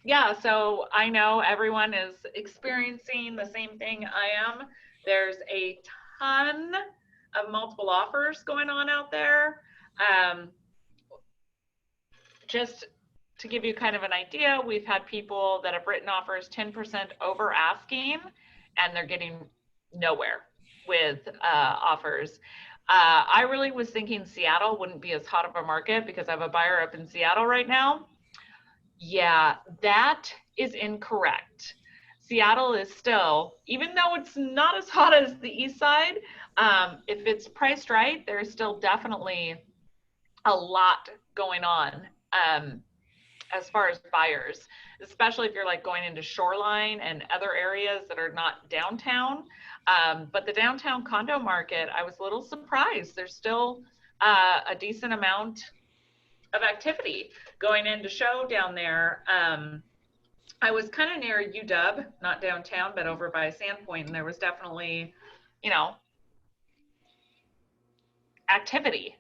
Yeah, so I know everyone is experiencing the same thing I am. There's a ton of multiple offers going on out there. Um, just to give you kind of an idea, we've had people that have written offers 10% over asking, and they're getting nowhere with offers. I really was thinking Seattle wouldn't be as hot of a market because I have a buyer up in Seattle right now. Yeah, that is incorrect. Seattle is still, even though it's not as hot as the east side, if it's priced right, there's still definitely a lot going on. As far as buyers, especially if you're like going into Shoreline and other areas that are not downtown. But the downtown condo market, I was a little surprised. There's still a decent amount of activity going into show down there. I was kind of near UW, not downtown, but over by Sandpoint, and there was definitely, you know, activity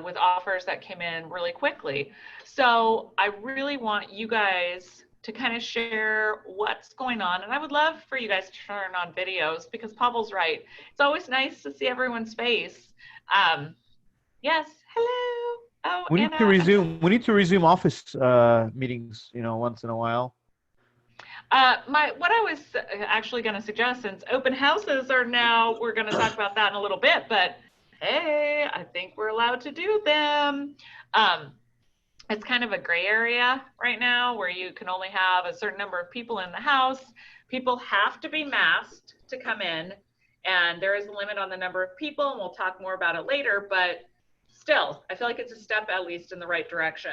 with offers that came in really quickly. So I really want you guys to kind of share what's going on. And I would love for you guys to turn on videos because Pavel's right. It's always nice to see everyone's face. Yes, hello. Oh, We need to Anna. resume. We need to resume office meetings. Once in a while. What I was actually going to suggest, since open houses are now, we're going to talk about that in a little bit, but hey, I think we're allowed to do them. Um, it's kind of a gray area right now where you can only have a certain number of people in the house. People have to be masked to come in, and there is a limit on the number of people, and we'll talk more about it later, but still, I feel like it's a step at least in the right direction.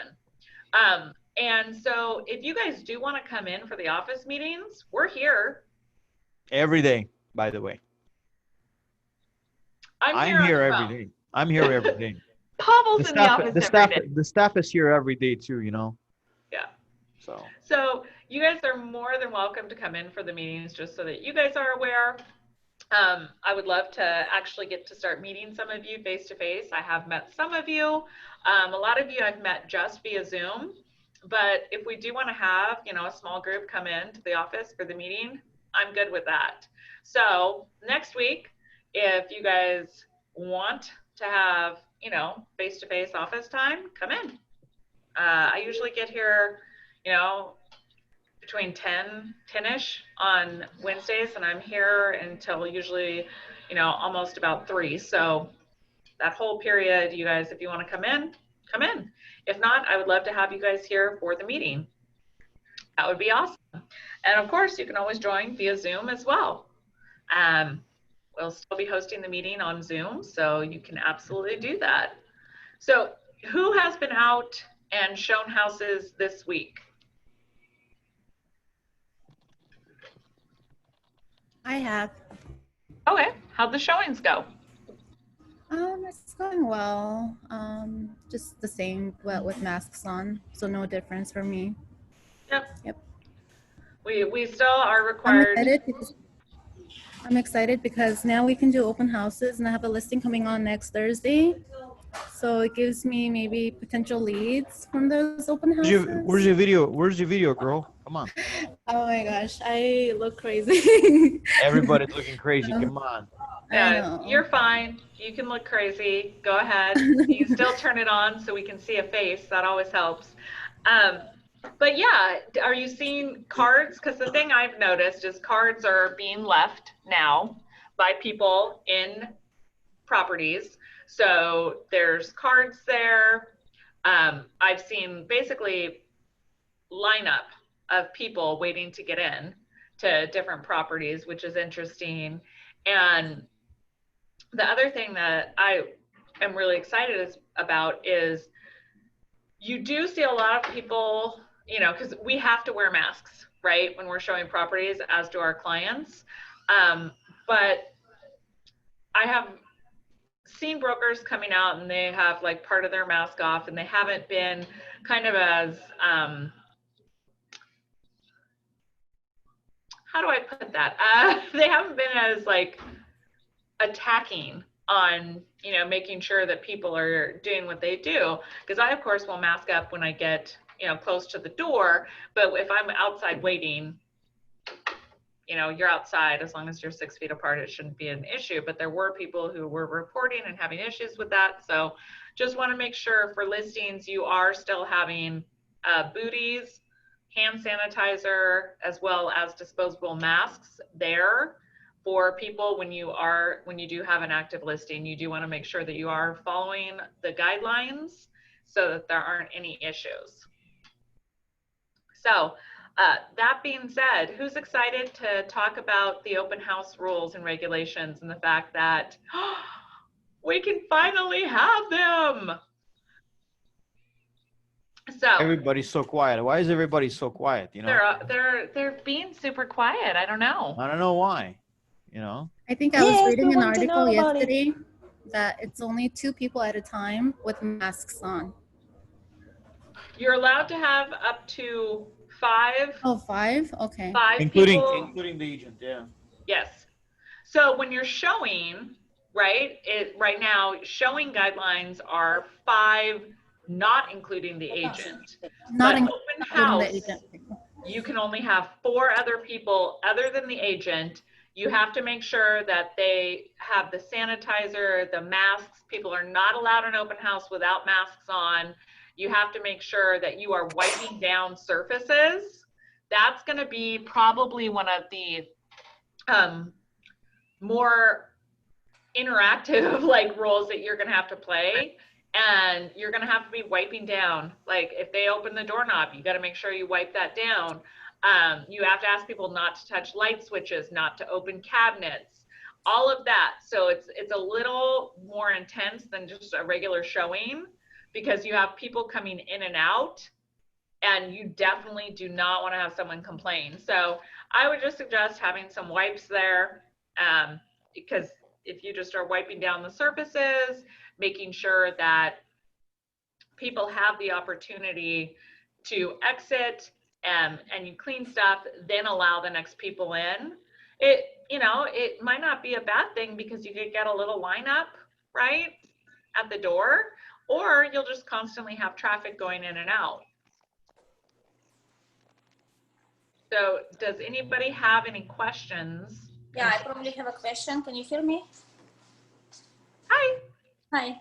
And so if you guys do want to come in for the office meetings, we're here. Every day, by the way. I'm I'm here on here the every phone. day. I'm here every day. The Pavel's in the staff, office the every staff, day. the staff is here every day too. Yeah. So So you guys are more than welcome to come in for the meetings just so that you guys are aware. I would love to actually get to start meeting some of you face to face. I have met some of you. A lot of you I've met just via Zoom. But if we do want to have, a small group come in to the office for the meeting, I'm good with that. So next week, if you guys want to have, face-to-face office time, come in. I usually get here, between 10-ish on Wednesdays, and I'm here until usually, almost about 3. So that whole period, you guys, if you want to come in, come in. If not, I would love to have you guys here for the meeting. That would be awesome. And of course, you can always join via Zoom as well. We'll still be hosting the meeting on Zoom, so you can absolutely do that. So who has been out and shown houses this week? I have. Okay, how'd the showings go? It's going well. Just the same, but with masks on, so no difference for me. Yep. We still are required. I'm excited because now we can do open houses, and I have a listing coming on next Thursday. So it gives me maybe potential leads from those open houses. where's your video? Where's your video, girl? Come on. Oh my gosh, I look crazy. Everybody's looking crazy. Come on. You're fine. You can look crazy. Go ahead. You can still turn it on so we can see a face. That always helps. But yeah, are you seeing cards? Because the thing I've noticed is cards are being left now by people in properties. So there's cards there. I've seen basically lineup of people waiting to get in to different properties, which is interesting. And the other thing that I am really excited about is you do see a lot of people, because we have to wear masks, right, when we're showing properties, as do our clients. But I have seen brokers coming out and they have like part of their mask off, and they haven't been kind of as, how do I put that? They haven't been as like attacking on, making sure that people are doing what they do. Because I, of course, will mask up when I get, you know, close to the door. But if I'm outside waiting, you know, you're outside, as long as you're 6 feet apart, it shouldn't be an issue. But there were people who were reporting and having issues with that. So just want to make sure for listings, you are still having booties, hand sanitizer, as well as disposable masks there for people when you do have an active listing. You do want to make sure that you are following the guidelines so that there aren't any issues. So that being said, who's excited to talk about the open house rules and regulations and the fact that we can finally have them? So Everybody's so quiet. Why is everybody so quiet? You know, they're being super quiet. I don't know. I don't know why. You know, I think I was Yes, reading we an want to know article about it. yesterday that it's only 2 people at a time with masks on. You're allowed to have up to 5. Oh, 5? Okay. 5 including people. the agent. Yeah. Yes. So when you're showing, right, right now, showing guidelines are 5, not including the agent. Not But including open house, the agent. you can only have 4 other people other than the agent. You have to make sure that they have the sanitizer, the masks. People are not allowed an open house without masks on. You have to make sure that you are wiping down surfaces. That's going to be probably one of the more interactive like roles that you're going to have to play. And you're going to have to be wiping down. Like if they open the doorknob, you got to make sure you wipe that down. You have to ask people not to touch light switches, not to open cabinets, all of that. So it's a little more intense than just a regular showing, because you have people coming in and out, and you definitely do not want to have someone complain. So I would just suggest having some wipes there, because if you just are wiping down the surfaces, making sure that people have the opportunity to exit, and you clean stuff, then allow the next people in. It might not be a bad thing, because you could get a little lineup, right, at the door, or you'll just constantly have traffic going in and out. So does anybody have any questions? Yeah, I probably have a question. Can you hear me? Hi. Hi.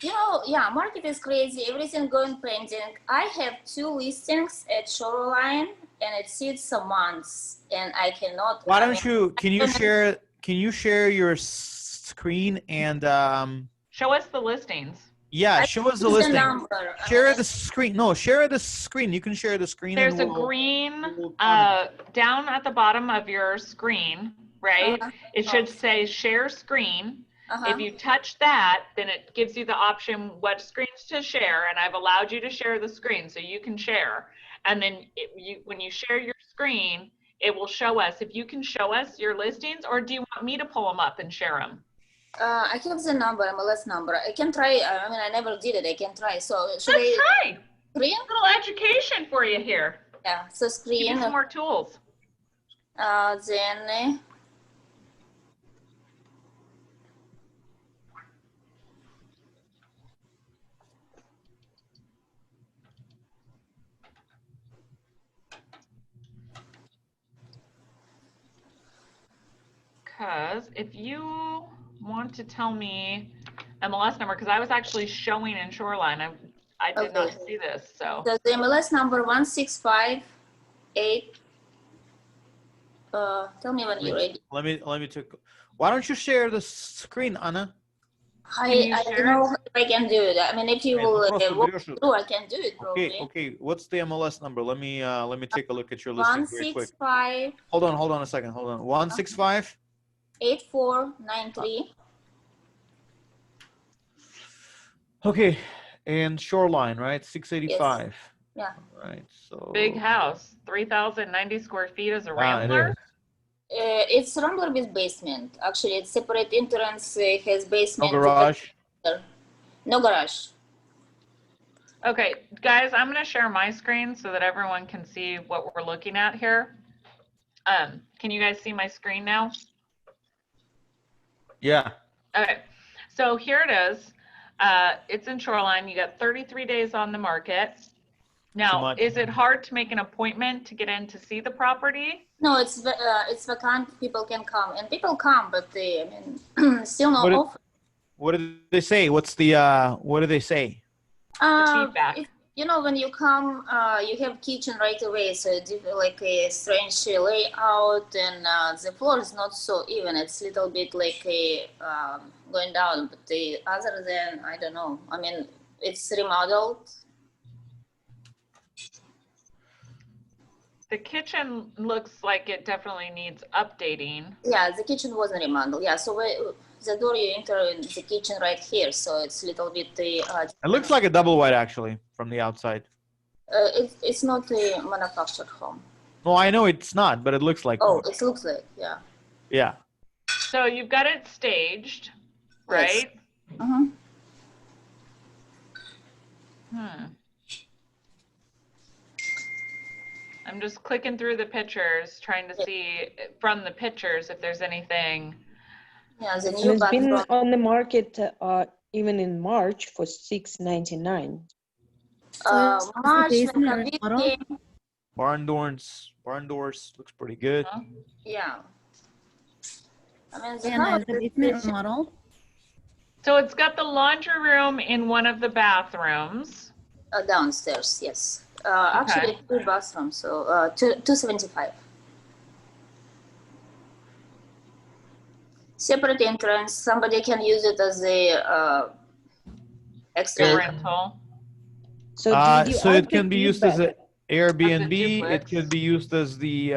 You know, yeah, market is crazy. Everything going pending. I have 2 listings at Shoreline, and it sits a month, and I cannot. Why don't you? Can you share your screen and Show us the listings. yeah, show us the use listing. number. Share the screen. No, share the screen. You can share the screen. There's a and green we'll down at the bottom of your screen, right? It should say share screen. If you touch that, then it gives you the option what screens to share, and I've allowed you to share the screen so you can share. And then when you share your screen, it will show us. If you can show us your listings, or do you want me to pull them up and share them? I have the number, MLS number. I can try. I mean, I never did it. I can try. So should Let's try. Screen? A little education for you here. Yeah. So Give screen. you some more tools. Then. Because if you want to tell me MLS number, because I was actually showing in Shoreline, I did not see this. So the MLS number 1658. Tell me when you're ready. Let me take. Why don't you share the screen, Anna? I don't know if I can do it. I mean, if you will walk through, I can do it probably. Okay. What's the MLS number? Let me take a look at your listing very quick. 165. Hold on a second. Hold on. 165. 8493. Okay, and Shoreline, right? 685. Yeah. Right. So big house, 3,090 square feet is a it Rambler. is. It's Rambler with basement. Actually, it's separate entrance. Has basement. No garage. No garage. Okay, guys, I'm going to share my screen so that everyone can see what we're looking at here. Can you guys see my screen now? Yeah. Okay, so here it is. It's in Shoreline. You got 33 days on the market. Now, much. is it hard to make an appointment to get in to see the property? No, it's vacant. People can come, and people come, but they, I mean, still no What offer. What do they say? What's the what do they say? feedback. You know, when you come, you have kitchen right away, so it's like a strange layout, and the floor is not so even. It's a little bit like a going down, but the other than I don't know. I mean, it's remodeled. The kitchen looks like it definitely needs updating. Yeah, the kitchen wasn't remodeled. Yeah, so the door you enter in the kitchen right here, so it's a little bit. It looks like a double wide actually from the outside. It's not a manufactured home. No, I know it's not, but it looks like Oh, one. it looks like, yeah. Yeah. So you've got it staged, right? Uh-huh. I'm just clicking through the pictures, trying to see from the pictures if there's anything. Yeah, the And new it's been bathroom. on the market even in March for $6.99. March, basement like a or big model? game. Barn doors looks pretty good. Huh? Yeah. I mean, the And house is the is basement remodel? So it's got the laundry room in one of the bathrooms. downstairs, yes. Okay. Actually, 2 bathrooms, so 275. Separate entrance. Somebody can use it as a extra. Rental. So did you So add it can the be used as feedback? an Airbnb. It duplex. could be used as the.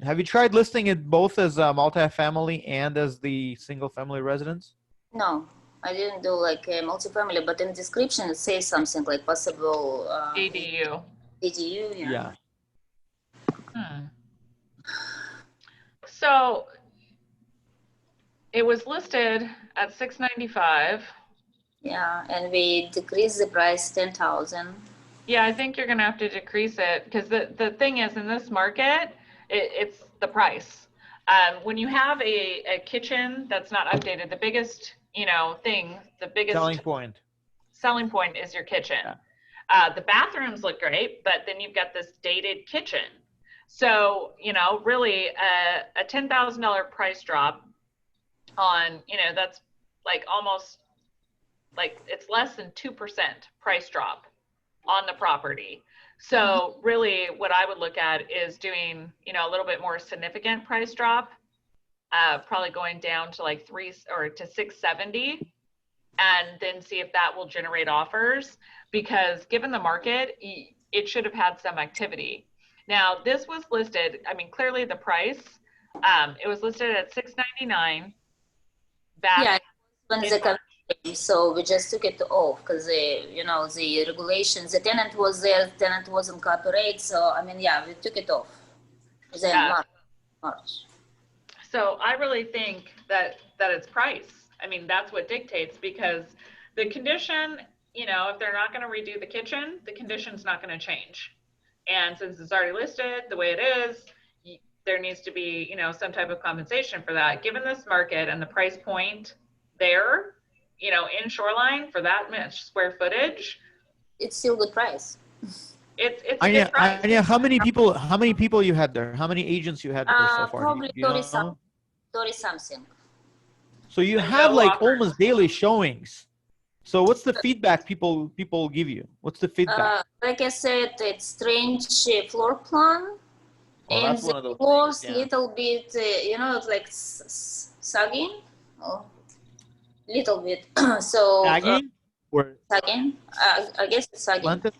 Have you tried listing it both as a multifamily and as the single family residence? No, I didn't do like a multifamily, but in the description it says something like possible ADU. ADU. Yeah. So it was listed at $695. Yeah, and we decreased the price 10,000. Yeah, I think you're gonna have to decrease it because the thing is in this market, it's the price. When you have a kitchen that's not updated, the biggest the biggest Selling point. is your kitchen. Yeah. The bathrooms look great, but then you've got this dated kitchen. So really a $10,000 price drop on that's like almost like it's less than 2% price drop on the property. So really what I would look at is doing, a little bit more significant price drop, probably going down to like 3 or to 670, and then see if that will generate offers, because given the market, it should have had some activity. Now this was listed, I mean, clearly the price, it was listed at $699 back. Yeah, when the COVID came, so we just took it off because the regulations. The tenant was there, the tenant wasn't cooperate. So I mean, yeah, we took it off. Then March. So I really think that it's price. I mean, that's what dictates, because the condition, if they're not going to redo the kitchen, the condition's not going to change. And since it's already listed the way it is, there needs to be, some type of compensation for that. Given this market and the price point there, in Shoreline for that much square footage, it's still good price. It's a good price. Anya, how many people you had there? How many agents you had there so far? Probably Do you 30 know? 30 something. So you And have no like offers. almost daily showings. So what's the feedback people give you? What's the feedback? Like I said, it's strange floor plan. Oh, And that's one of the those floors things, yeah. little bit, it's like sagging. Oh, little bit. So Sagging or sagging. I guess it's sagging. slanted?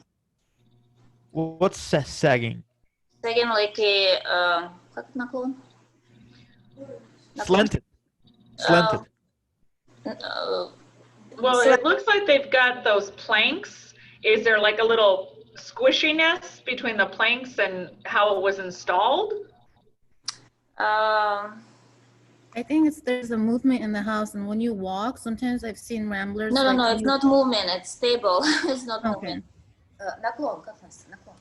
What's sagging? Sagging like a как наклон? Slanted. Well, it looks like they've got those planks. Is there like a little squishiness between the planks and how it was installed? I think there's a movement in the house, and when you walk, sometimes I've seen ramblers. No, like it's not movement. It's stable. It's not Okay. movement. Наклон, как наклон?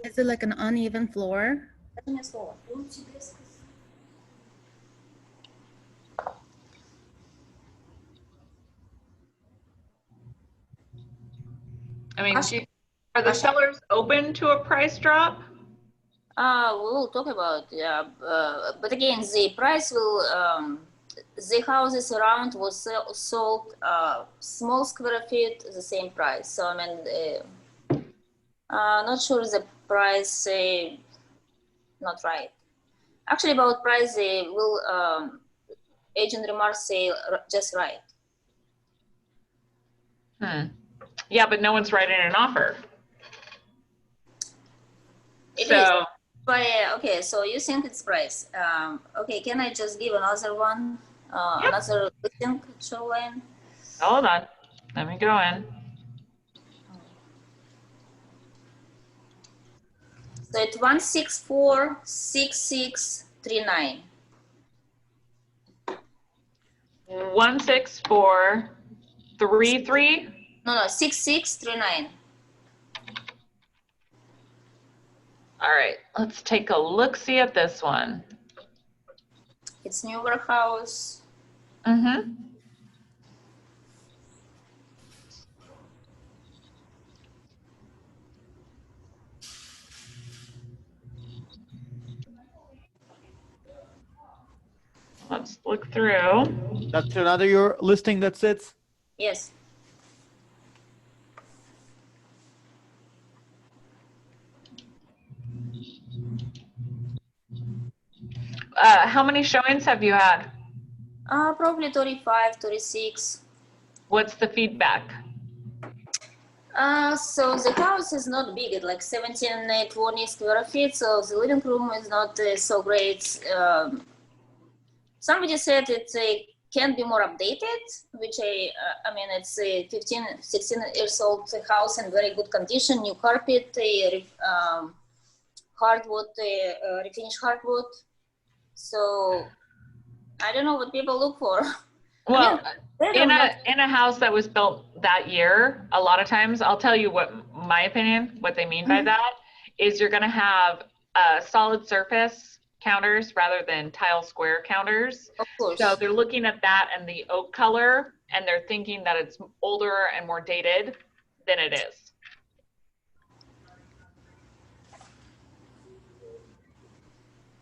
Is it like an uneven floor? Это не слово. I mean, Are the sellers open to a price drop? We will talk about, yeah, but again, the price will, the houses around was sold small square feet, the same price. So I mean, not sure the price, not right. Actually, about price, they will, agent remarks say just right. Yeah, but no one's writing an offer. It So, is. But okay, so you think it's price. Okay, can I just give another one? Yep. Another listing show line? hold on. Let me go in. So it's 1646639. 16433. No, 6639. All right, let's take a look-see at this one. It's newer house. Mm-hmm. Let's look through. That's another your listing that sits. Yes. How many showings have you had? Probably 35, 36. What's the feedback? So the house is not big. It's like 17, 20 square feet. So the living room is not so great. Somebody said it can be more updated, which I mean, it's a 15, 16 years old house in very good condition, new carpet, hardwood, refinished hardwood. So I don't know what people look for. Well, I mean, in a house that was built that year, a lot of times, I'll tell you what my opinion, what they mean by that is you're going to have solid surface counters rather than tile square counters. Of course. So they're looking at that and the oak color, and they're thinking that it's older and more dated than it is.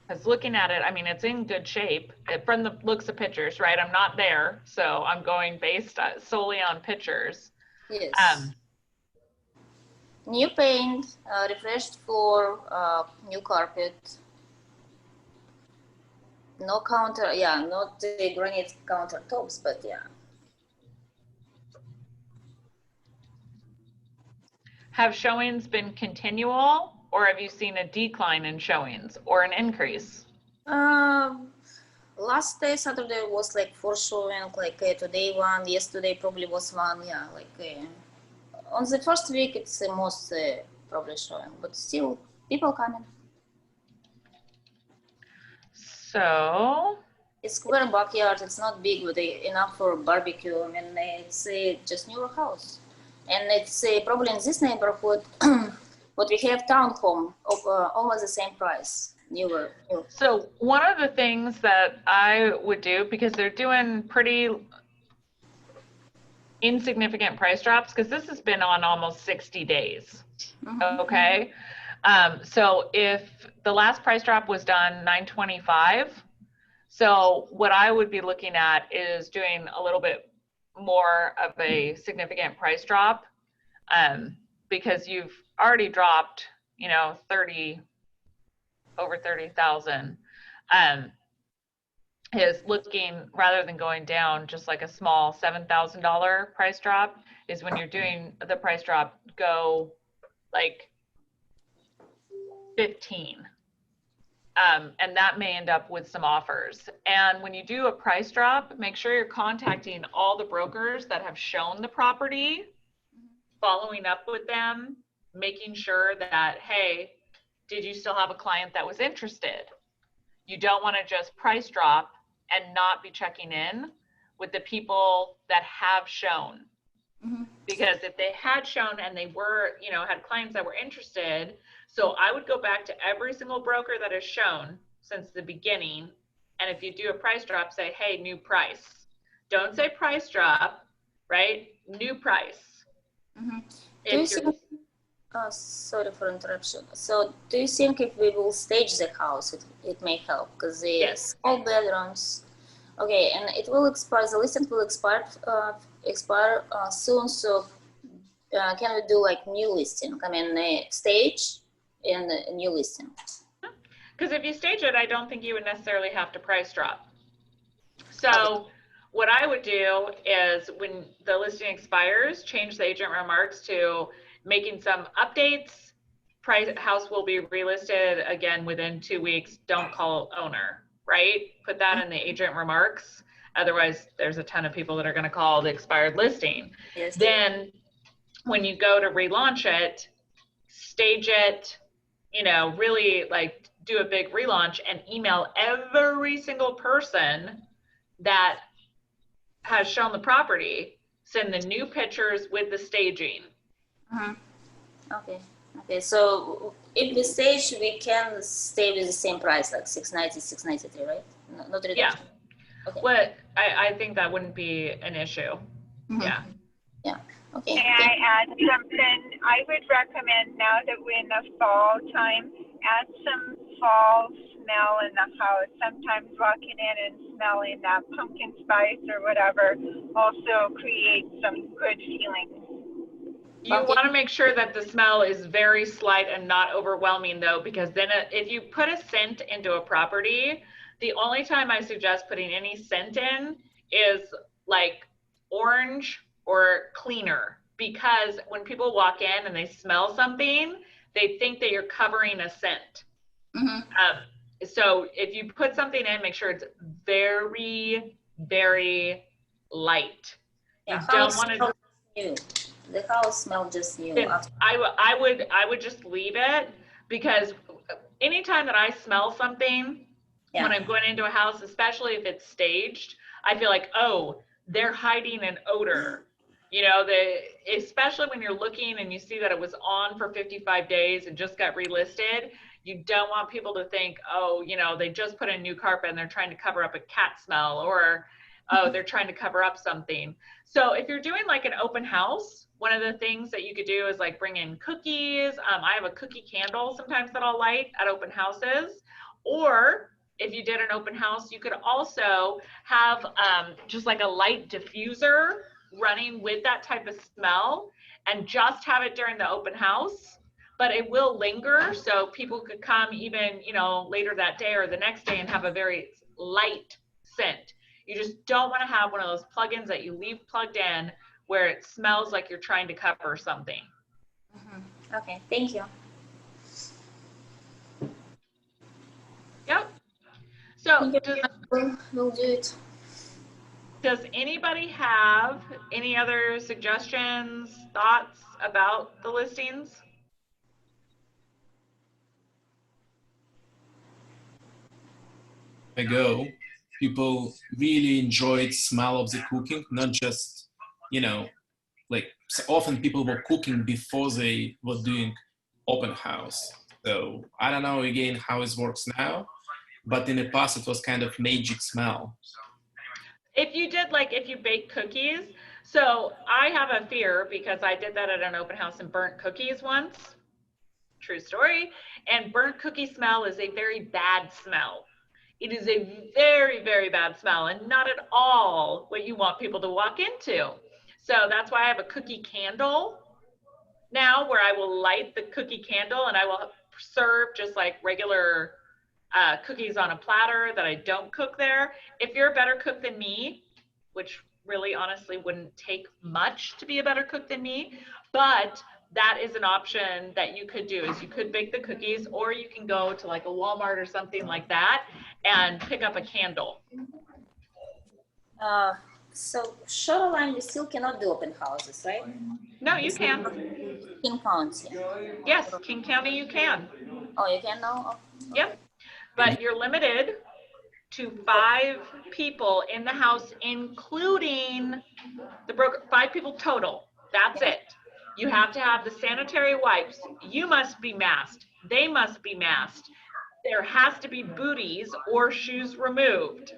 Because looking at it, I mean, it's in good shape from the looks of pictures, right? I'm not there, so I'm going based solely on pictures. Yes. New paint, refreshed floor, new carpet. No counter, yeah, not the granite countertops, but yeah. Have showings been continual, or have you seen a decline in showings or an increase? Last day, Saturday, was like 4 showing, like today one, yesterday probably was one, yeah, like on the first week it's the most probably showing, but still people coming. So It's square backyard, it's not big, but enough for barbecue. I mean, it's just newer house. And it's probably in this neighborhood, but we have townhome of almost the same price, newer. So one of the things that I would do, because they're doing pretty insignificant price drops, because this has been on almost 60 days, okay? So if the last price drop was done 9/25, so what I would be looking at is doing a little bit more of a significant price drop, because you've already dropped, you know, over 30,000. Is looking, rather than going down just like a small $7,000 price drop, is when you're doing the price drop, go like 15. And that may end up with some offers. And when you do a price drop, make sure you're contacting all the brokers that have shown the property, following up with them, making sure that, hey, did you still have a client that was interested? You don't want to just price drop and not be checking in with the people that have shown. Because if they had shown and they were, you know, had clients that were interested, so I would go back to every single broker that has shown since the beginning. And if you do a price drop, say, hey, new price. Don't say price drop, right? New price. Do you think Sorry for interruption. So do you think if we will stage the house, it may help? Because the Yes. small bedrooms, okay, and it will expire, the listing will expire soon. So can we do like new listing? I mean, stage and a new listing. Because if you stage it, I don't think you would necessarily have to price drop. So what I would do is when the listing expires, change the agent remarks to making some updates. House will be relisted again within 2 weeks. Don't call owner, right? Put that in the agent remarks. Otherwise, there's a ton of people that are going to call the expired listing. Yes. Then when you go to relaunch it, stage it, you know, really like do a big relaunch and email every single person that has shown the property, send the new pictures with the staging. Okay. Okay. So if we stage, we can stay with the same price, like 690, 693, right? Not reduction. Yeah. Okay. Well, I think that wouldn't be an issue. Yeah. Yeah. Okay. May I add something? I would recommend now that we're in the fall time, add some fall smell in the house. Sometimes walking in and smelling that pumpkin spice or whatever also creates some good feelings. You want to make sure that the smell is very slight and not overwhelming though, because then if you put a scent into a property, the only time I suggest putting any scent in is like orange or cleaner, because when people walk in and they smell something, they think that you're covering a scent. So if you put something in, make sure it's very, very light. Yeah, you don't want to. New. The house smells just new. I would just leave it, because anytime that I smell something when I'm going into a house, especially if it's staged, I feel like, oh, they're hiding an odor. You know, especially when you're looking and you see that it was on for 55 days and just got relisted, you don't want people to think, oh, you know, they just put in new carpet and they're trying to cover up a cat smell, or oh, they're trying to cover up something. So if you're doing like an open house, one of the things that you could do is like bring in cookies. I have a cookie candle sometimes that I'll light at open houses. Or if you did an open house, you could also have just like a light diffuser running with that type of smell, and just have it during the open house, but it will linger. So people could come even, you know, later that day or the next day and have a very light scent. You just don't want to have one of those plugins that you leave plugged in where it smells like you're trying to cover something. Okay, thank you. Yep. So we'll do it. Does anybody have any other suggestions, thoughts about the listings? People really enjoyed smell of the cooking, not just, you know, like so often people were cooking before they were doing open house. So I don't know again how it works now, but in the past it was kind of magic smell. If you did, like if you bake cookies, so I have a fear because I did that at an open house and burnt cookies once. True story. And burnt cookie smell is a very bad smell. It is a very, very bad smell, and not at all what you want people to walk into. So that's why I have a cookie candle now, where I will light the cookie candle and I will serve just like regular cookies on a platter that I don't cook there. If you're a better cook than me, which really honestly wouldn't take much to be a better cook than me, but that is an option that you could do, is you could bake the cookies, or you can go to like a Walmart or something like that and pick up a candle. So Shoreline, we still cannot do open houses, right? No, you can. King County. Yes, King County you can. Oh, you can now? Oh. Yep. But you're limited to 5 people in the house, including the broker. 5 people total. That's it. You have to have the sanitary wipes. You must be masked. They must be masked. There has to be booties or shoes removed.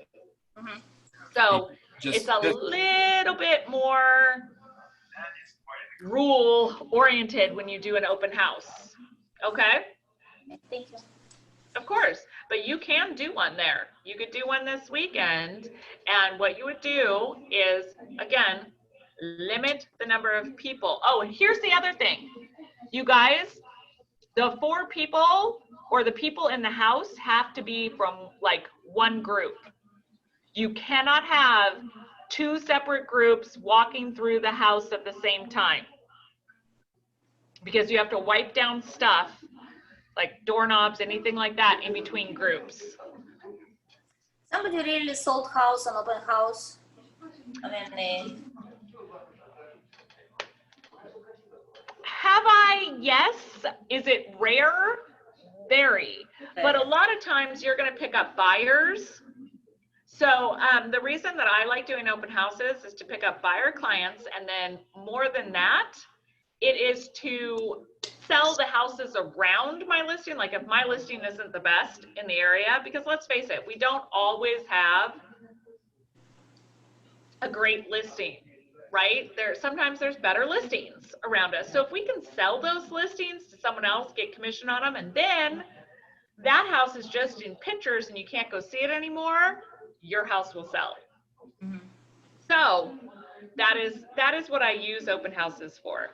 So it's a little bit more rule oriented when you do an open house. Okay? Thank you. Of course, but you can do one there. You could do one this weekend, and what you would do is, again, limit the number of people. Oh, and here's the other thing. You guys, the 4 people or the people in the house have to be from like one group. You cannot have 2 separate groups walking through the house at the same time, because you have to wipe down stuff like doorknobs, anything like that, in between groups. Somebody really sold house on open house. I mean, Have I? Yes. Is it rare? Very. But a lot of times you're going to pick up buyers. So the reason that I like doing open houses is to pick up buyer clients, and then more than that, it is to sell the houses around my listing. Like if my listing isn't the best in the area, because let's face it, we don't always have a great listing, right? Sometimes there's better listings around us. So if we can sell those listings to someone else, get commission on them, and then that house is just in pictures and you can't go see it anymore, your house will sell. So that is what I use open houses for.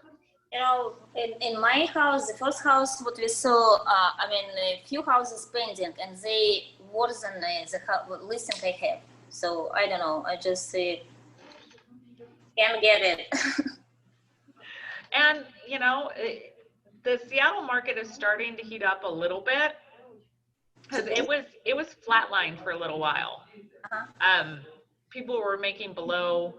you know, in my house, the first house what we saw, I mean, a few houses pending, and they worse than the listing I have. So I don't know. I just can't get it. And you know, the Seattle market is starting to heat up a little bit, because it was flatlined for a little while. People were making below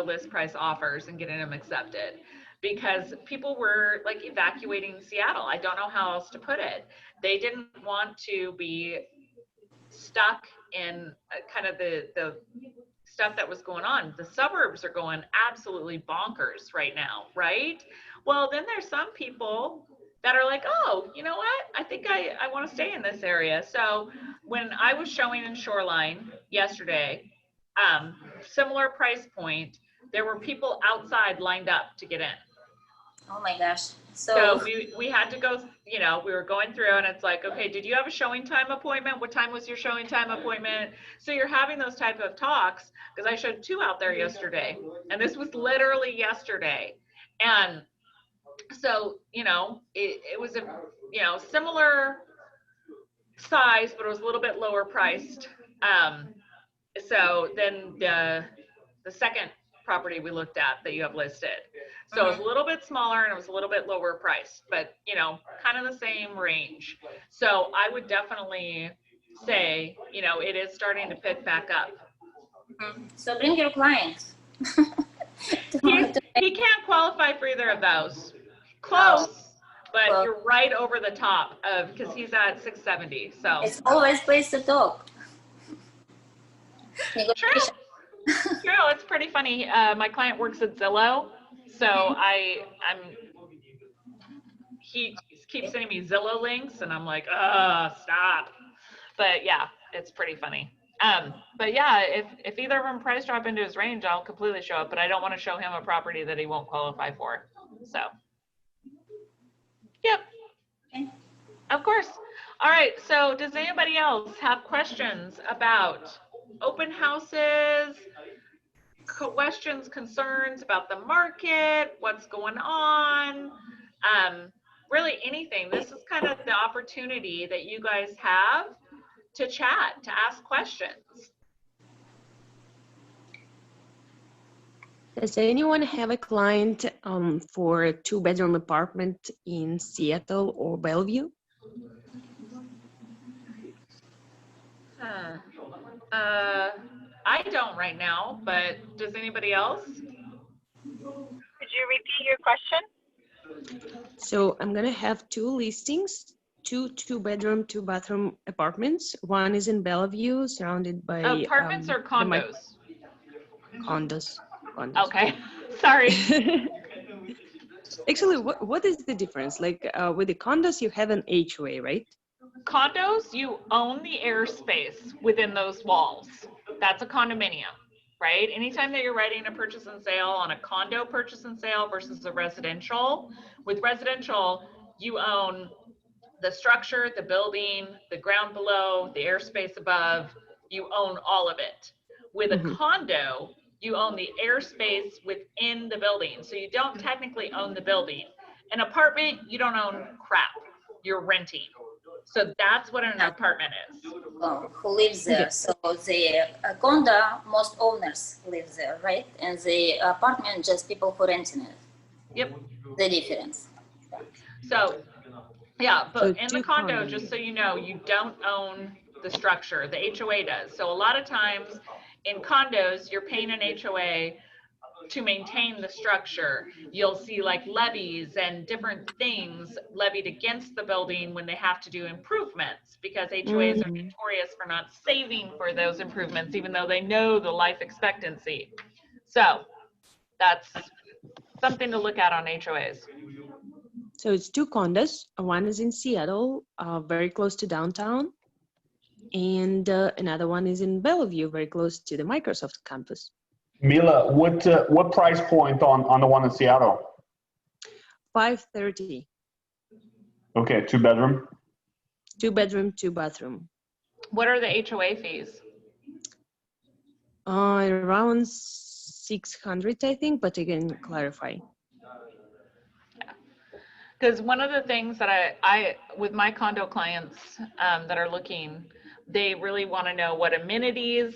list price offers and getting them accepted, because people were like evacuating Seattle. I don't know how else to put it. They didn't want to be stuck in kind of the stuff that was going on. The suburbs are going absolutely bonkers right now, right? Well, then there's some people that are like, oh, you know what? I think I want to stay in this area. So when I was showing in Shoreline yesterday, similar price point, there were people outside lined up to get in. Oh my gosh. So we had to go, you know, we were going through, and it's like, okay, did you have a showing time appointment? What time was your showing time appointment? So you're having those type of talks, because I showed 2 out there yesterday, and this was literally yesterday. And so, you know, it was a, you know, similar size, but it was a little bit lower priced. So then the second property we looked at that you have listed, so it was a little bit smaller and it was a little bit lower priced, but you know, kind of the same range. So I would definitely say, you know, it is starting to pick back up. So bring your clients. He can't qualify for either of those. Close, but well, you're right over the top of, because he's at 670. So it's always place to talk. True. True. It's pretty funny. My client works at Zillow, so he keeps sending me Zillow links, and I'm like, stop. But yeah, it's pretty funny. But yeah, if either of them price drop into his range, I'll completely show up, but I don't want to show him a property that he won't qualify for. So, yep. Okay. Of course. All right. So does anybody else have questions about open houses, questions, concerns about the market, what's going on, really anything? This is kind of the opportunity that you guys have to chat, to ask questions. Does anyone have a client for a 2-bedroom apartment in Seattle or Bellevue? I don't right now, but does anybody else? Could you repeat your question? So I'm gonna have 2 listings, 2-bedroom, 2-bathroom apartments. One is in Bellevue, surrounded by Apartments or condos? Condos. Okay, sorry. Actually, what is the difference? Like with the condos, you have an HOA, right? Condos, you own the airspace within those walls. That's a condominium. right? Anytime that you're writing a purchase and sale on a condo purchase and sale versus a residential, with residential, you own the structure, the building, the ground below, the airspace above, you own all of it. With a condo, you own the airspace within the building. So you don't technically own the building. An apartment, you don't own crap. You're renting. So that's what an apartment is. Who lives there? So the condo, most owners live there, right? And the apartment, just people who renting it. Yep. The difference. So, yeah, but So in the two condo, condos. just so you know, you don't own the structure. The HOA does. So a lot of times in condos, you're paying an HOA to maintain the structure. You'll see like levies and different things levied against the building when they have to do improvements, because HOAs are notorious for not saving for those improvements, even though they know the life expectancy. So that's something to look at on HOAs. So it's two condos. One is in Seattle, very close to downtown. And another one is in Bellevue, very close to the Microsoft campus. Mila, what price point on the one in Seattle? $530. Okay, 2-bedroom. 2-bedroom, 2-bathroom. What are the HOA fees? Around 600, I think, but again, clarify. Because one of the things that I with my condo clients that are looking, they really want to know what amenities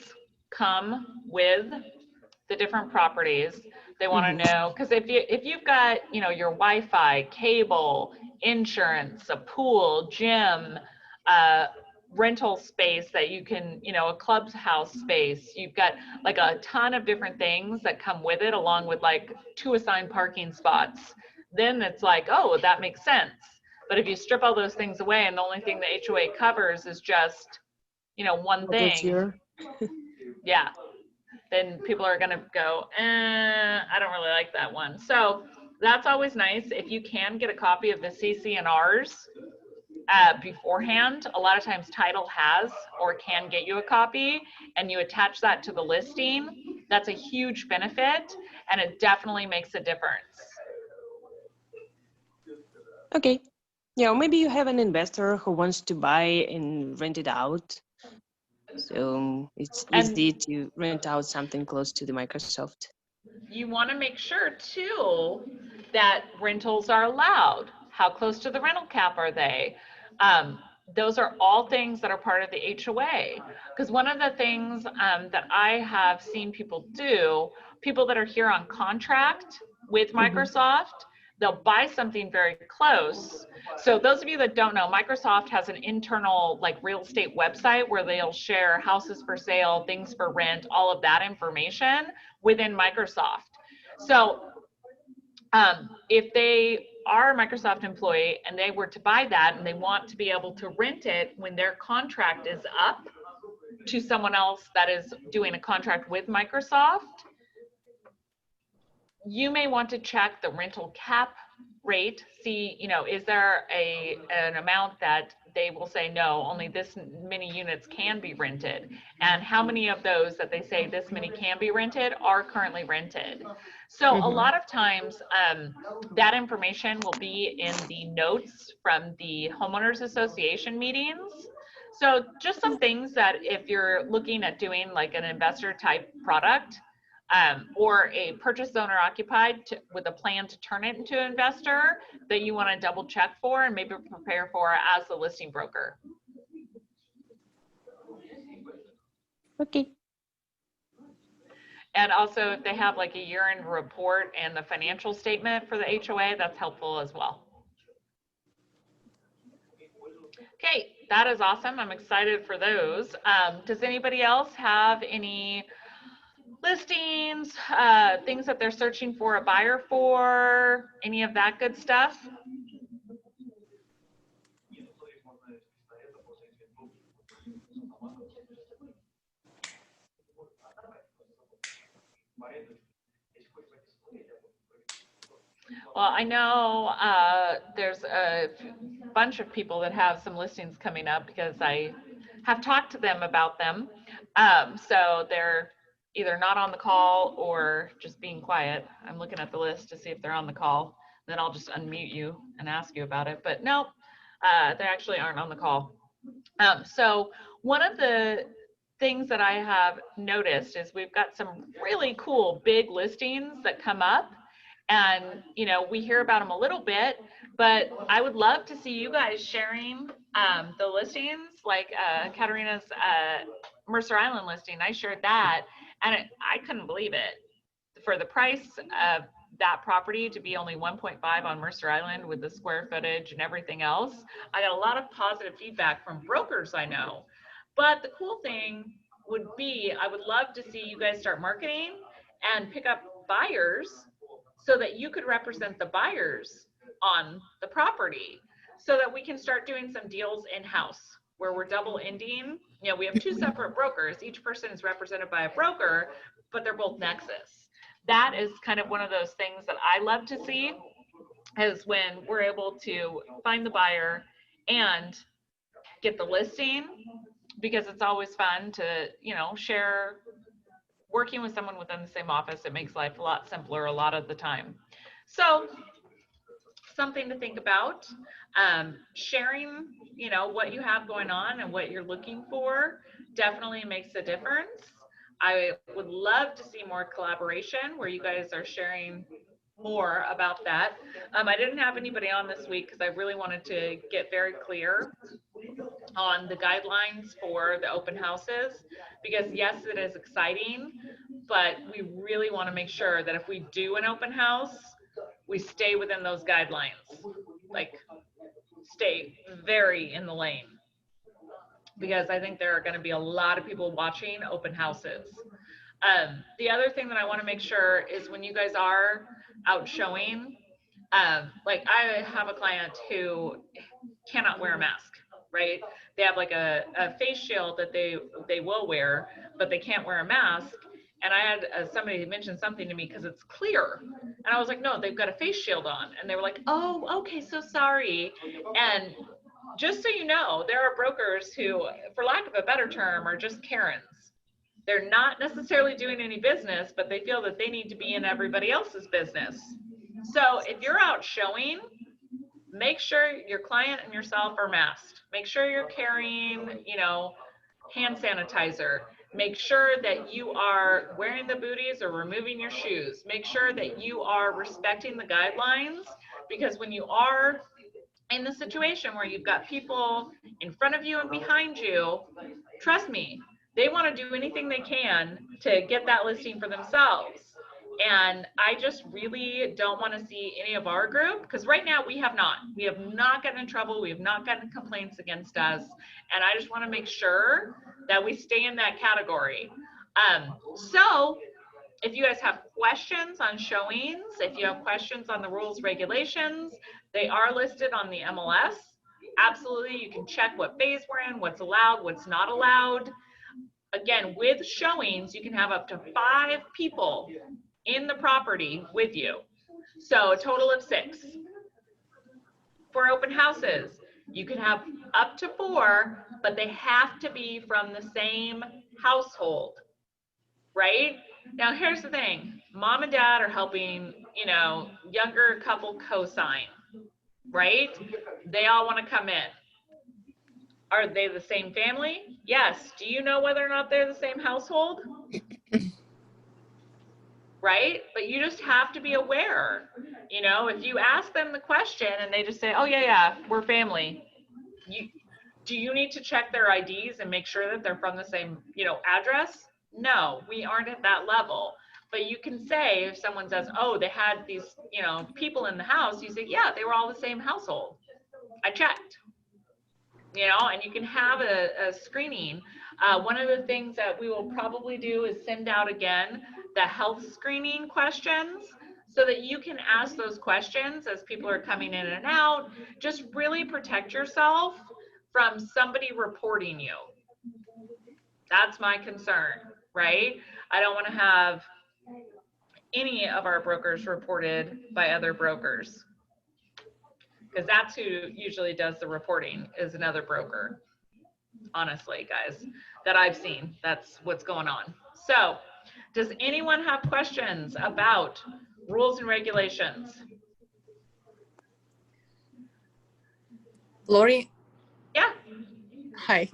come with the different properties. They want to know, because if you've got, you know, your Wi-Fi, cable, insurance, a pool, gym, rental space that you can, you know, a clubhouse space, you've got like a ton of different things that come with it, along with like 2 assigned parking spots, then it's like, oh, that makes sense. But if you strip all those things away and the only thing the HOA covers is just, you know, one thing, yeah, then people are going to go, I don't really like that one. So that's always nice. If you can get a copy of the CC&Rs beforehand, a lot of times title has or can get you a copy, and you attach that to the listing. That's a huge benefit, and it definitely makes a difference. Okay. Yeah, or maybe you have an investor who wants to buy and rent it out. So it's easy to rent out something close to the Microsoft. You want to make sure too that rentals are allowed. How close to the rental cap are they? Those are all things that are part of the HOA. Because one of the things that I have seen people do, people that are here on contract with Microsoft, they'll buy something very close. So those of you that don't know, Microsoft has an internal like real estate website where they'll share houses for sale, things for rent, all of that information within Microsoft. So if they are a Microsoft employee and they were to buy that and they want to be able to rent it when their contract is up to someone else that is doing a contract with Microsoft, you may want to check the rental cap rate, see, you know, is there an amount that they will say, no, only this many units can be rented, and how many of those that they say this many can be rented are currently rented. So a lot of times that information will be in the notes from the homeowners association meetings. So just some things that if you're looking at doing like an investor type product, or a purchase owner occupied with a plan to turn it into an investor, that you want to double check for and maybe prepare for as the listing broker. Okay. And also if they have like a year-end report and the financial statement for the HOA, that's helpful as well. Okay, that is awesome. I'm excited for those. Does anybody else have any listings, things that they're searching for a buyer for, any of that good stuff? Well, I know there's a bunch of people that have some listings coming up because I have talked to them about them. So they're either not on the call or just being quiet. I'm looking at the list to see if they're on the call. Then I'll just unmute you and ask you about it. But no, they actually aren't on the call. So one of the things that I have noticed is we've got some really cool big listings that come up, and you know, we hear about them a little bit, but I would love to see you guys sharing the listings, like Katerina's Mercer Island listing. I shared that, and I couldn't believe it. For the price of that property to be only 1.5 on Mercer Island with the square footage and everything else, I got a lot of positive feedback from brokers I know. But the cool thing would be, I would love to see you guys start marketing and pick up buyers so that you could represent the buyers on the property, so that we can start doing some deals in-house where we're double ending. You know, we have two separate brokers. Each person is represented by a broker, but they're both Nexus. That is kind of one of those things that I love to see, is when we're able to find the buyer and get the listing, because it's always fun to, you know, share. Working with someone within the same office, it makes life a lot simpler a lot of the time. So something to think about. Sharing, you know, what you have going on and what you're looking for definitely makes a difference. I would love to see more collaboration where you guys are sharing more about that. I didn't have anybody on this week because I really wanted to get very clear on the guidelines for the open houses, because yes, it is exciting, but we really want to make sure that if we do an open house, we stay within those guidelines, like stay very in the lane, because I think there are going to be a lot of people watching open houses. The other thing that I want to make sure is when you guys are out showing, like I have a client who cannot wear a mask, right? They have like a face shield that they will wear, but they can't wear a mask. And I had somebody mention something to me because it's clear. And I was like, no, they've got a face shield on. And they were like, oh, okay, so sorry. And just so you know, there are brokers who, for lack of a better term, are just Karens. They're not necessarily doing any business, but they feel that they need to be in everybody else's business. So if you're out showing, make sure your client and yourself are masked. Make sure you're carrying, you know, hand sanitizer. Make sure that you are wearing the booties or removing your shoes. Make sure that you are respecting the guidelines, because when you are in the situation where you've got people in front of you and behind you, trust me, they want to do anything they can to get that listing for themselves. And I just really don't want to see any of our group, because right now we have not gotten in trouble. We have not gotten complaints against us. And I just want to make sure that we stay in that category. So if you guys have questions on showings, if you have questions on the rules, regulations, they are listed on the MLS. Absolutely, you can check what phase we're in, what's allowed, what's not allowed. Again, with showings, you can have up to 5 people in the property with you. So a total of 6. For open houses, you can have up to 4, but they have to be from the same household, right? Now, here's the thing. Mom and dad are helping, you know, younger couple co-sign, right? They all want to come in. Are they the same family? Yes. Do you know whether or not they're the same household? Right? But you just have to be aware. You know, if you ask them the question and they just say, oh, yeah, we're family. Do you need to check their IDs and make sure that they're from the same, you know, address? No, we aren't at that level. But you can say, if someone says, oh, they had these, you know, people in the house, you say, yeah, they were all the same household. I checked. You know, and you can have a screening. One of the things that we will probably do is send out again the health screening questions, so that you can ask those questions as people are coming in and out. Just really protect yourself from somebody reporting you. That's my concern, right? I don't want to have any of our brokers reported by other brokers, because that's who usually does the reporting, is another broker. Honestly, guys, that I've seen, that's what's going on. So Does anyone have questions about rules and regulations? Lori, Yeah. hi.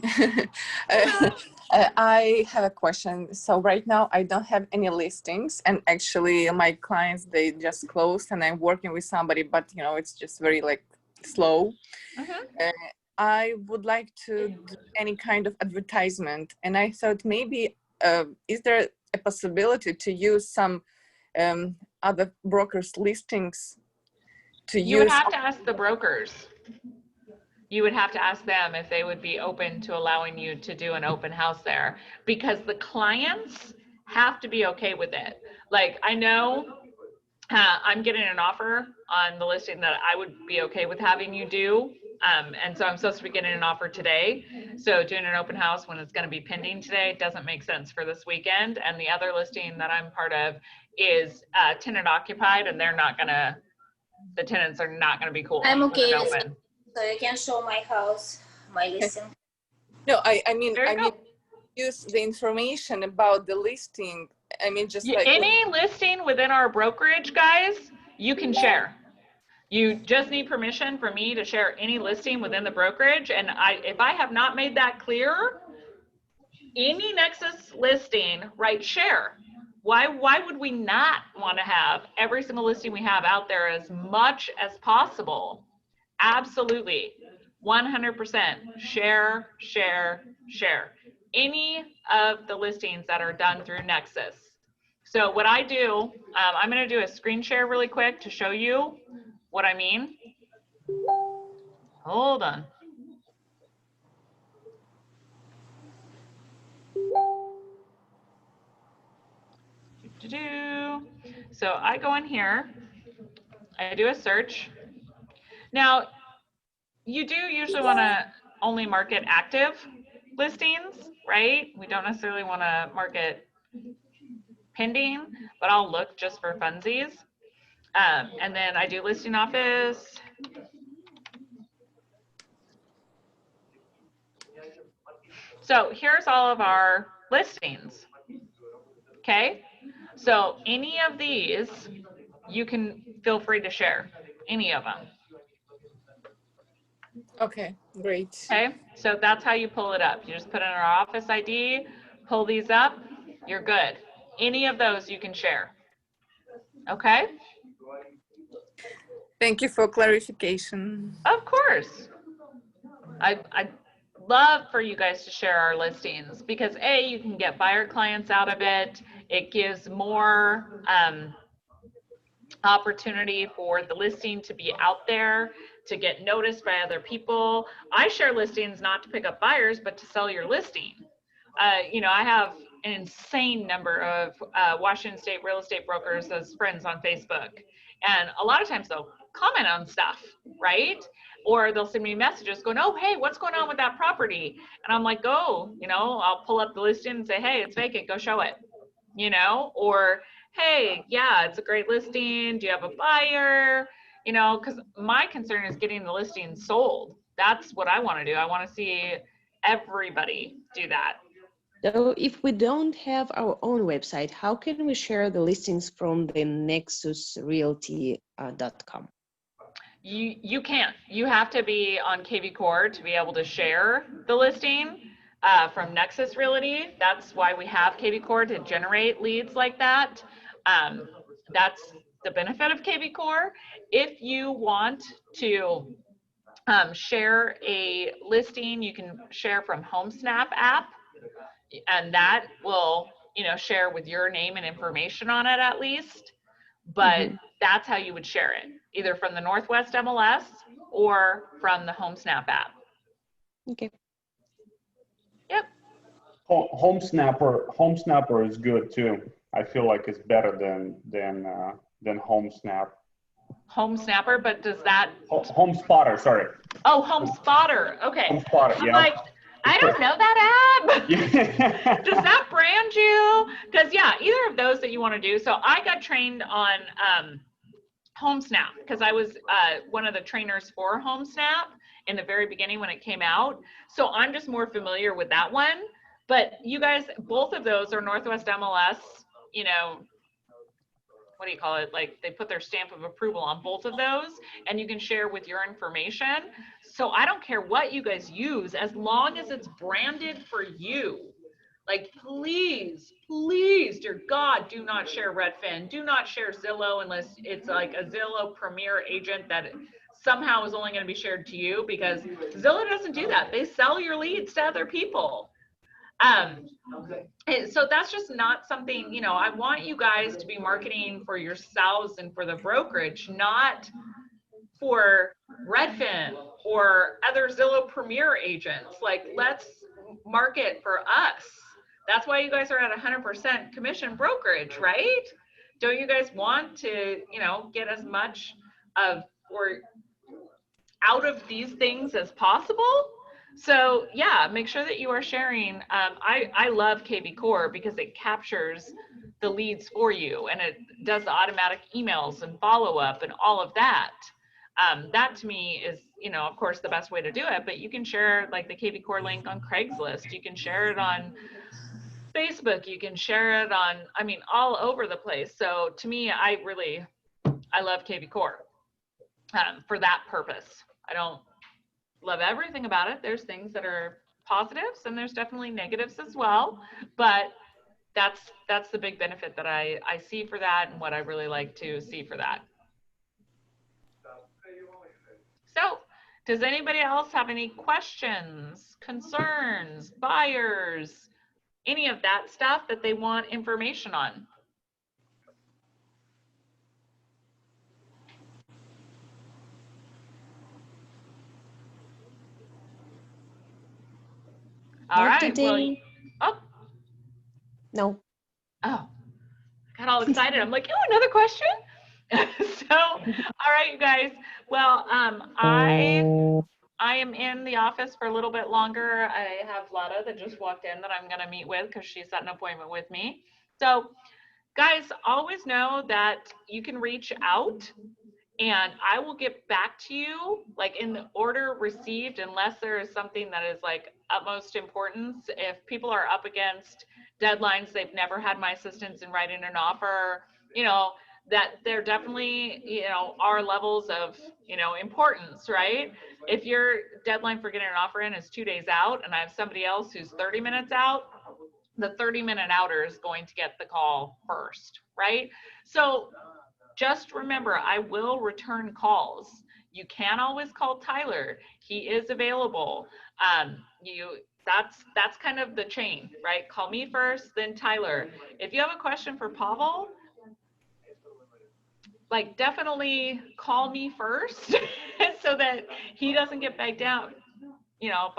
I have a question. So right now I don't have any listings, and actually my clients, they just closed, and I'm working with somebody, but you know, it's just very like slow. I would like to do any kind of advertisement, and I thought maybe is there a possibility to use some other brokers' listings to You would use? have to ask the brokers. You would have to ask them if they would be open to allowing you to do an open house there, because the clients have to be okay with it. Like, I know I'm getting an offer on the listing that I would be okay with having you do. And so I'm supposed to be getting an offer today. So doing an open house when it's going to be pending today doesn't make sense for this weekend. And the other listing that I'm part of is tenant occupied, and they're not going to, the tenants are not going to be cool. I'm okay with with open. it. So you can show my house, my listing. No, I mean, There you go. use the information about the listing. I mean, just like Any listing within our brokerage, guys, you can share. You just need permission for me to share any listing within the brokerage. And if I have not made that clear, any Nexus listing, right, share. Why would we not want to have every single listing we have out there as much as possible? Absolutely. 100% share, share, share. Any of the listings that are done through Nexus. So what I do, I'm going to do a screen share really quick to show you what I mean. Hold on. So I go in here, I do a search. Now, you do usually want to only market active listings, right? We don't necessarily want to market pending, but I'll look just for funsies. And then I do listing office. So here's all of our listings. Okay. So any of these, you can feel free to share, any of them. okay, great. Okay, so that's how you pull it up. You just put in our office ID, pull these up, you're good. Any of those you can share. Okay? Thank you for clarification. Of course. I'd love for you guys to share our listings because A, you can get buyer clients out of it. It gives more opportunity for the listing to be out there, to get noticed by other people. I share listings not to pick up buyers, but to sell your listing. You know, I have an insane number of Washington State real estate brokers as friends on Facebook. And a lot of times they'll comment on stuff, right? Or they'll send me messages going, oh, hey, what's going on with that property? And I'm like, go, you know, I'll pull up the listing and say, hey, it's vacant, go show it, you know, or hey, yeah, it's a great listing. Do you have a buyer? You know, because my concern is getting the listing sold. That's what I want to do. I want to see everybody do that. So if we don't have our own website, how can we share the listings from the nexusrealty.com? You can't. You have to be on KV Core to be able to share the listing from Nexus Realty. That's why we have KV Core to generate leads like that. That's the benefit of KV Core. If you want to share a listing, you can share from HomeSnap app, and that will, you know, share with your name and information on it at least. But that's how you would share it, either from the Northwest MLS or from the HomeSnap app. Okay. Yep. Home Snapper is good too. I feel like it's better than HomeSnap. Home Snapper, but does that? Home Spotter, sorry. Oh, Home Spotter. Okay. Home Spotter, I'm yeah. like, I don't know that app. Does that brand you? Because yeah, either of those that you want to do. So I got trained on HomeSnap because I was one of the trainers for HomeSnap in the very beginning when it came out. So I'm just more familiar with that one. But you guys, both of those are Northwest MLS you know, what do you call it? Like they put their stamp of approval on both of those, and you can share with your information. So I don't care what you guys use, as long as it's branded for you. Like, please, please, dear God, do not share Redfin. Do not share Zillow unless it's like a Zillow Premier agent that somehow is only going to be shared to you, because Zillow doesn't do that. They sell your leads to other people. So that's just not something, you know, I want you guys to be marketing for yourselves and for the brokerage, not for Redfin or other Zillow Premier agents. Like, let's market for us. That's why you guys are at 100% commission brokerage, right? Don't you guys want to, you know, get as much of or out of these things as possible? So yeah, make sure that you are sharing. I love KV Core because it captures the leads for you, and it does the automatic emails and follow up and all of that. That to me is, you know, of course, the best way to do it. But you can share like the KV Core link on Craigslist. You can share it on Facebook. You can share it on, I mean, all over the place. So to me, I love KV Core for that purpose. I don't love everything about it. There's things that are positives and there's definitely negatives as well, but that's the big benefit that I see for that, and what I really like to see for that. So does anybody else have any questions, concerns, buyers, any of that stuff that they want information on? All right. Well, oh. No. Oh, I got all excited. I'm like, oh, another question? So, all right, you guys. Well, I am in the office for a little bit longer. I have Lada that just walked in that I'm going to meet with because she set an appointment with me. So, guys, always know that you can reach out and I will get back to you like in the order received, unless there is something that is like utmost importance. If people are up against deadlines, they've never had my assistance in writing an offer, you know, that there definitely, you know, are levels of, you know, importance, right? If your deadline for getting an offer in is 2 days out and I have somebody else who's 30 minutes out, the 30-minute outer is going to get the call first, right? So just remember, I will return calls. You can always call Tyler. He is available. That's kind of the chain, right? Call me first, then Tyler. If you have a question for Pavel, like definitely call me first so that he doesn't get bogged down, you know,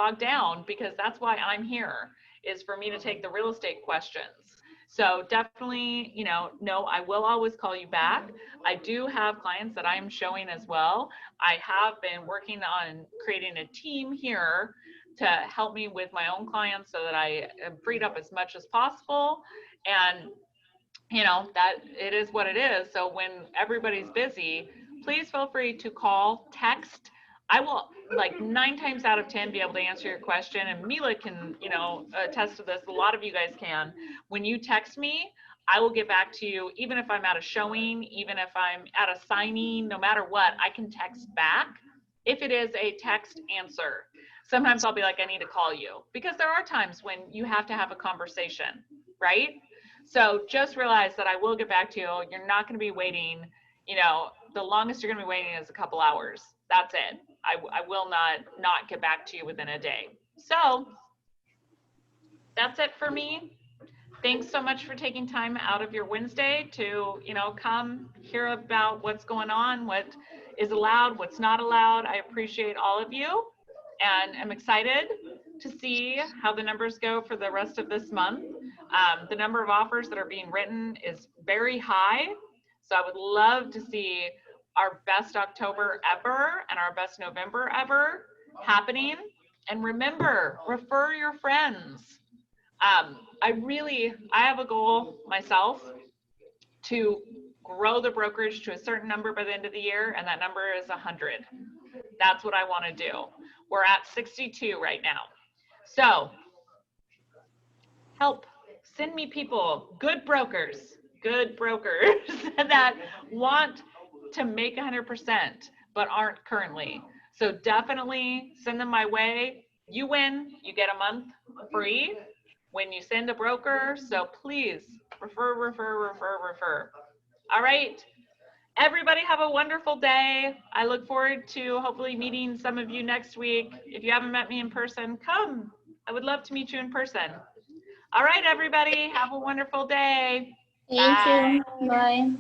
because that's why I'm here, is for me to take the real estate questions. So definitely, you know, no, I will always call you back. I do have clients that I'm showing as well. I have been working on creating a team here to help me with my own clients so that I am freed up as much as possible. And, you know, that it is what it is. So when everybody's busy, please feel free to call, text. I will, like 9 times out of 10, be able to answer your question, and Mila can, you know, attest to this. A lot of you guys can. When you text me, I will get back to you, even if I'm at a showing, even if I'm at a signing, no matter what, I can text back if it is a text answer. Sometimes I'll be like, I need to call you, because there are times when you have to have a conversation, right? So just realize that I will get back to you. You're not going to be waiting, you know, the longest you're going to be waiting is a couple hours. That's it. I will not get back to you within a day. So that's it for me. Thanks so much for taking time out of your Wednesday to, you know, come hear about what's going on, what is allowed, what's not allowed. I appreciate all of you, and I'm excited to see how the numbers go for the rest of this month. The number of offers that are being written is very high. So I would love to see our best October ever and our best November ever happening. And remember, refer your friends. I have a goal myself to grow the brokerage to a certain number by the end of the year, and that number is 100. That's what I want to do. We're at 62 right now. So help, send me people, good brokers, good brokers that want to make 100%, but aren't currently. So definitely send them my way. You win, you get a month free when you send a broker. So please refer, refer, refer, refer. All right. Everybody have a wonderful day. I look forward to hopefully meeting some of you next week. If you haven't met me in person, come. I would love to meet you in person. All right, everybody, have a wonderful day. Thank Bye. you. Bye.